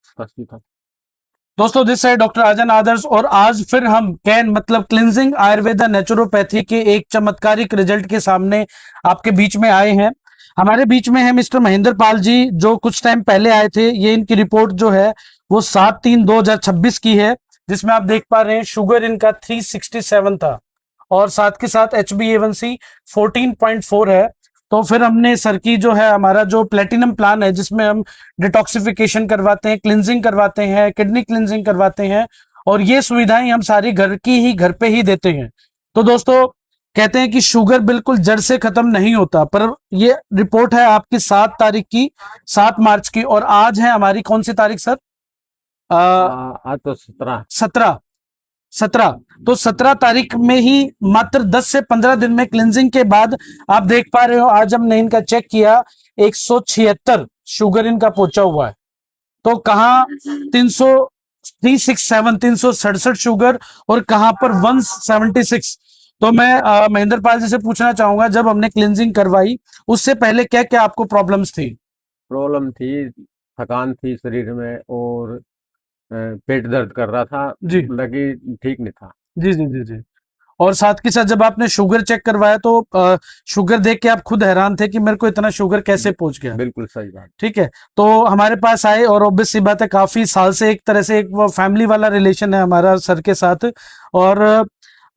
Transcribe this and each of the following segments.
स्पष्ट। दोस्तों दिस है डॉक्टर आजन आदर्श, और आज फिर हम कैन मतलब क्लिनजिंग आयुर्वेदा नेचुरोपैथी के एक चमत्कारिक रिजल्ट के सामने आपके बीच में आए हैं। हमारे बीच में है मिस्टर महेंद्र पाल जी, जो कुछ टाइम पहले आए थे। ये इनकी रिपोर्ट जो है वो 7/3/2026 की है, जिसमें आप देख पा रहे हैं शुगर इनका 367 था, और साथ के साथ HbA1c 14.4 है। तो फिर हमने सर की जो है हमारा जो प्लेटिनम प्लान है, जिसमें हम डिटॉक्सिफिकेशन करवाते हैं, क्लिनजिंग करवाते हैं, किडनी क्लिनजिंग करवाते हैं, और ये सुविधाएं हम सारी घर पे ही देते हैं। तो दोस्तों, कहते हैं कि शुगर बिल्कुल जड़ से खत्म नहीं होता, पर ये रिपोर्ट है आपकी 7 तारीख की, 7 मार्च की, और आज है हमारी कौन सी तारीख सर? आज तो 17। 17। 17। तो 17 तारीख में ही मात्र 10 से 15 दिन में क्लिनजिंग के बाद आप देख पा रहे हो, आज हमने इनका चेक किया, 176 शुगर इनका पहुंचा हुआ है। तो कहाँ 300 367 367 शुगर, और कहां पर 176। तो मैं महेंद्र पाल जी से पूछना चाहूंगा, जब हमने क्लिनजिंग करवाई उससे पहले क्या क्या आपको प्रॉब्लम्स थी? प्रॉब्लम थी, थकान थी शरीर में, और पेट दर्द कर रहा था, जी मतलब कि ठीक नहीं था। जी जी जी जी। और साथ के साथ जब आपने शुगर चेक करवाया तो शुगर देख के आप खुद हैरान थे कि मेरे को इतना शुगर कैसे बि- पहुंच गया। बिल्कुल सही बात। ठीक है। तो हमारे पास आए, और ऑब्वियस सी बात है, काफी साल से एक तरह से एक वो फैमिली वाला रिलेशन है हमारा सर के साथ। और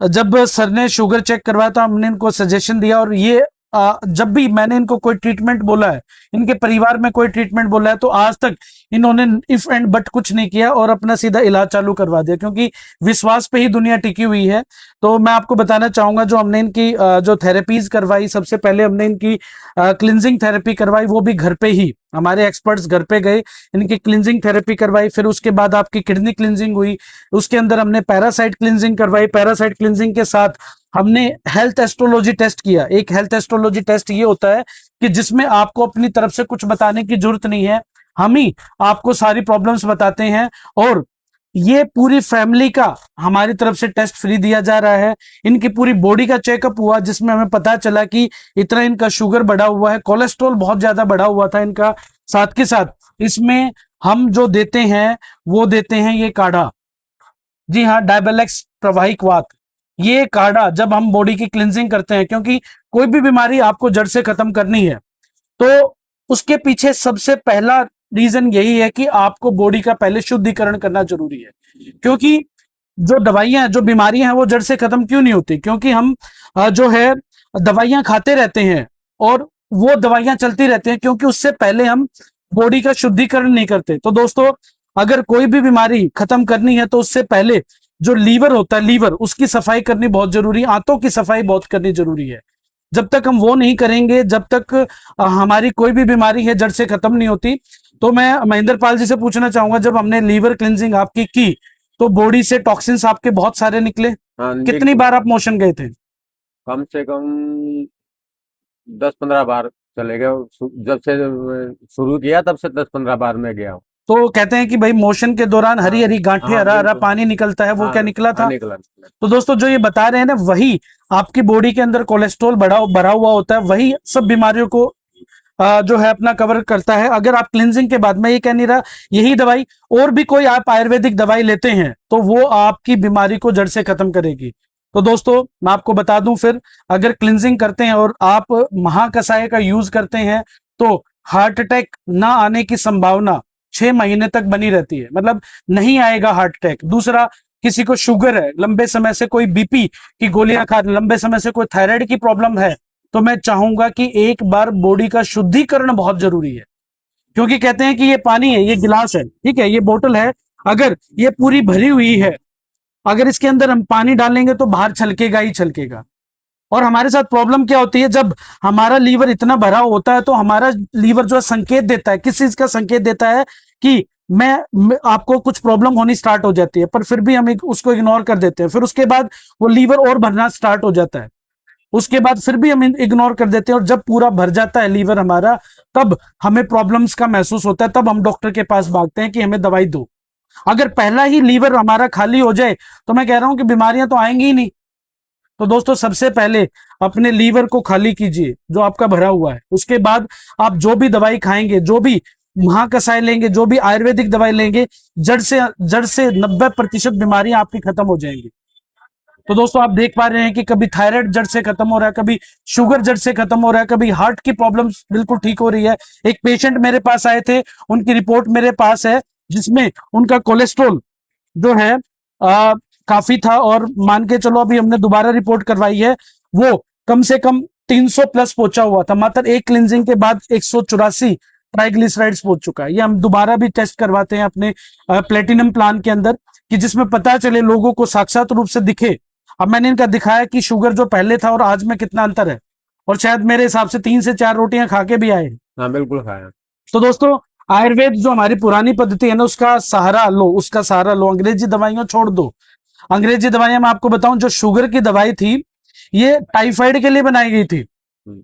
जब सर ने शुगर चेक करवाया तो हमने इनको सजेशन दिया, और ये जब भी मैंने इनको कोई ट्रीटमेंट बोला है, इनके परिवार में कोई ट्रीटमेंट बोला है, तो आज तक इन्होंने इफ एंड बट कुछ नहीं किया और अपना सीधा इलाज चालू करवा दिया, क्योंकि विश्वास पे ही दुनिया टिकी हुई है। तो मैं आपको बताना चाहूंगा, जो हमने इनकी जो थेरेपीज करवाई, सबसे पहले हमने इनकी क्लिनजिंग थेरेपी करवाई, वो भी घर पे ही, हमारे एक्सपर्ट्स घर पे गए, इनकी क्लिनजिंग थेरेपी करवाई। फिर उसके बाद आपकी किडनी क्लिनजिंग हुई, उसके अंदर हमने पैरासाइट क्लिनजिंग करवाई। पैरासाइट क्लिनजिंग के साथ हमने हेल्थ एस्ट्रोलॉजी टेस्ट किया। एक हेल्थ एस्ट्रोलॉजी टेस्ट ये होता है कि जिसमें आपको अपनी तरफ से कुछ बताने की जरूरत नहीं है, हम ही आपको सारी प्रॉब्लम्स बताते हैं, और ये पूरी फैमिली का हमारी तरफ से टेस्ट फ्री दिया जा रहा है। इनकी पूरी बॉडी का चेकअप हुआ, जिसमें हमें पता चला कि इतना इनका शुगर बढ़ा हुआ है, कोलेस्ट्रॉल बहुत ज्यादा बढ़ा हुआ था इनका। साथ के साथ इसमें हम जो देते हैं वो देते हैं ये काढ़ा। जी हाँ, डायबेलेक्स प्रवाहिक वात। ये काढ़ा जब हम बॉडी की क्लिनजिंग करते हैं, क्योंकि कोई भी बीमारी आपको जड़ से खत्म करनी है, तो उसके पीछे सबसे पहला रीजन यही है कि आपको बॉडी का पहले शुद्धिकरण करना जरूरी है। क्योंकि जो दवाइयां, जो बीमारियां हैं, वो जड़ से खत्म क्यों नहीं होती? क्योंकि हम जो है दवाइयां खाते रहते हैं, और वो दवाइयां चलती रहती हैं, क्योंकि उससे पहले हम बॉडी का शुद्धिकरण नहीं करते। तो दोस्तों, अगर कोई भी बीमारी खत्म करनी है तो उससे पहले जो लीवर होता है, लीवर, उसकी सफाई करनी बहुत जरूरी है, आंतों की सफाई बहुत करनी जरूरी है। जब तक हम वो नहीं करेंगे, जब तक हमारी कोई भी बीमारी है जड़ से खत्म नहीं होती। तो मैं महेंद्र पाल जी से पूछना चाहूंगा, जब हमने लीवर क्लिनजिंग आपकी की तो बॉडी से टॉक्सिन्स आपके बहुत सारे निकले। हाँ कितनी निकले। बार आप मोशन गए थे? कम से कम 10-15 बार चले गए। जब से शुरू किया तब से 10-15 बार मैं गया हूँ। तो कहते हैं कि भाई मोशन के दौरान हरी हाँ हरी गांठें, हाँ हरा हरा बिल्कुल। पानी निकलता है, वो हाँ क्या निकला हाँ था? निकला निकला। तो दोस्तों, जो ये बता रहे हैं ना, वही आपकी बॉडी के अंदर कोलेस्ट्रॉल बढ़ा हुआ होता है, वही सब बीमारियों को जो है अपना कवर करता है। अगर आप क्लिनजिंग के बाद, मैं ये कह नहीं रहा यही दवाई, और भी कोई आप आयुर्वेदिक दवाई लेते हैं तो वो आपकी बीमारी को जड़ से खत्म करेगी। तो दोस्तों, मैं आपको बता दूं फिर, अगर क्लिनजिंग करते हैं और आप महाकसाय का यूज करते हैं, तो हार्ट अटैक ना आने की संभावना 6 महीने तक बनी रहती है, मतलब नहीं आएगा हार्ट अटैक। दूसरा, किसी को शुगर है, लंबे समय से कोई बीपी की गोलियां खा, लंबे समय से कोई थायराइड की प्रॉब्लम है, तो मैं चाहूंगा कि एक बार बॉडी का शुद्धिकरण बहुत जरूरी है। क्योंकि कहते हैं कि ये पानी है, ये गिलास है, ठीक है, ये बोतल है, अगर ये पूरी भरी हुई है, अगर इसके अंदर हम पानी डालेंगे तो बाहर छलकेगा ही छलकेगा। और हमारे साथ प्रॉब्लम क्या होती है, जब हमारा लीवर इतना भरा होता है तो हमारा लीवर जो है संकेत देता है, किस चीज का संकेत देता है? कि आपको कुछ प्रॉब्लम होनी स्टार्ट हो जाती है, पर फिर भी हम उसको इग्नोर कर देते हैं। फिर उसके बाद वो लीवर और भरना स्टार्ट हो जाता है, उसके बाद फिर भी हम इग्नोर कर देते हैं, और जब पूरा भर जाता है लीवर हमारा, तब हमें प्रॉब्लम्स का महसूस होता है, तब हम डॉक्टर के पास भागते हैं कि हमें दवाई दो। अगर पहला ही लीवर हमारा खाली हो जाए, तो मैं कह रहा हूं कि बीमारियां तो आएंगी ही नहीं। तो दोस्तों, सबसे पहले अपने लीवर को खाली कीजिए जो आपका भरा हुआ है, उसके बाद आप जो भी दवाई खाएंगे, जो भी महाकषाय लेंगे, जो भी आयुर्वेदिक दवाई लेंगे, जड़ से 90% बीमारियां आपकी खत्म हो जाएंगी। तो दोस्तों आप देख पा रहे हैं कि कभी थायराइड जड़ से खत्म हो रहा है, कभी शुगर जड़ से खत्म हो रहा है, कभी हार्ट की प्रॉब्लम्स बिल्कुल ठीक हो रही है। एक पेशेंट मेरे पास आए थे, उनकी रिपोर्ट मेरे पास है, जिसमें उनका कोलेस्ट्रॉल जो है काफी था, और मान के चलो अभी हमने दोबारा रिपोर्ट करवाई है, वो कम से कम 300 प्लस पहुंचा हुआ था। मात्र एक क्लिनजिंग के बाद 184 ट्राइग्लिसराइड्स पहुंच चुका है। ये हम दोबारा भी टेस्ट करवाते हैं अपने प्लेटिनम प्लान के अंदर, कि जिसमें पता चले, लोगों को साक्षात रूप से दिखे। अब मैंने इनका दिखाया कि शुगर जो पहले था और आज में कितना अंतर है, और शायद मेरे हिसाब से 3 से 4 रोटियां खा के भी आए। हाँ बिल्कुल खाया। तो दोस्तों आयुर्वेद जो हमारी पुरानी पद्धति है ना, उसका सहारा लो, उसका सहारा लो, अंग्रेजी दवाइयां छोड़ दो। अंग्रेजी दवाइयां मैं आपको बताऊं, जो शुगर की दवाई थी, ये टाइफाइड के लिए बनाई गई थी, हम्म,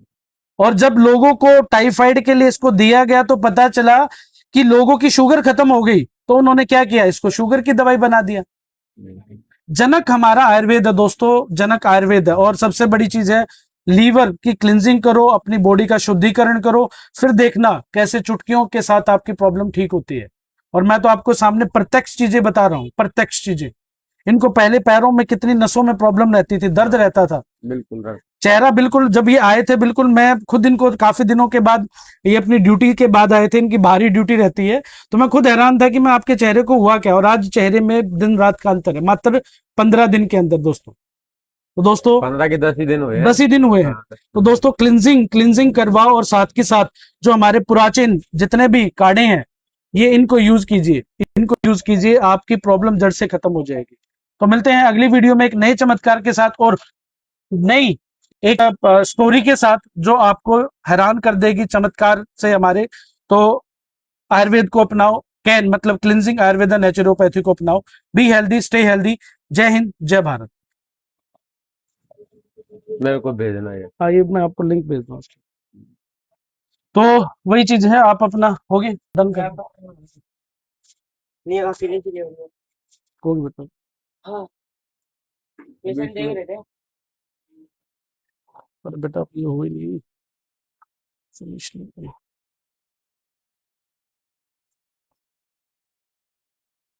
और जब लोगों को टाइफाइड के लिए इसको दिया गया तो पता चला कि लोगों की शुगर खत्म हो गई, तो उन्होंने क्या किया, इसको शुगर की दवाई बना दिया। हम्म, जनक हमारा आयुर्वेद है दोस्तों, जनक आयुर्वेद है। और सबसे बड़ी चीज है, लीवर की क्लिनजिंग करो, अपनी बॉडी का शुद्धिकरण करो, फिर देखना कैसे चुटकियों के साथ आपकी प्रॉब्लम ठीक होती है। और मैं तो आपको सामने प्रत्यक्ष चीजें बता रहा हूं, प्रत्यक्ष चीजें। इनको पहले पैरों में कितनी नसों में प्रॉब्लम रहती थी, दर्द हाँ रहता था, बिल्कुल सर। चेहरा बिल्कुल, जब ये आए थे बिल्कुल, मैं खुद इनको काफी दिनों के बाद, ये अपनी ड्यूटी के बाद आए थे, इनकी भारी ड्यूटी रहती है, तो मैं खुद हैरान था कि मैं आपके चेहरे को हुआ क्या, और आज चेहरे में दिन रात का अंतर है, मात्र 15 दिन के अंदर दोस्तों। तो दोस्तों 15 के 10 ही दिन हुए हैं। 10 ही दिन हुए हैं। हाँ 10 तो दिन हुए। दोस्तों क्लिनजिंग क्लिनजिंग करवाओ, और साथ के साथ जो हमारे पुराचीन जितने भी काढ़े हैं, ये इनको यूज कीजिए, इनको यूज कीजिए, आपकी प्रॉब्लम जड़ से खत्म हो जाएगी। तो मिलते हैं अगली वीडियो में एक नए चमत्कार के साथ, और नई एक स्टोरी के साथ, जो आपको हैरान कर देगी चमत्कार से हमारे। तो आयुर्वेद को अपनाओ, कैन मतलब क्लिनजिंग आयुर्वेद नेचुरोपैथी को अपनाओ। Be healthy, stay healthy. जय हिंद, जय भारत। मेरे को भेजना है। आइए मैं आपको लिंक भेज दूँ। तो वही चीज है, आप अपना हो गए डन कर दो। नहीं अकेले के लिए होगा। कोई बताओ। हाँ पेशेंट देख रहे थे। पर बेटा ये हो ही नहीं, फिनिश नहीं।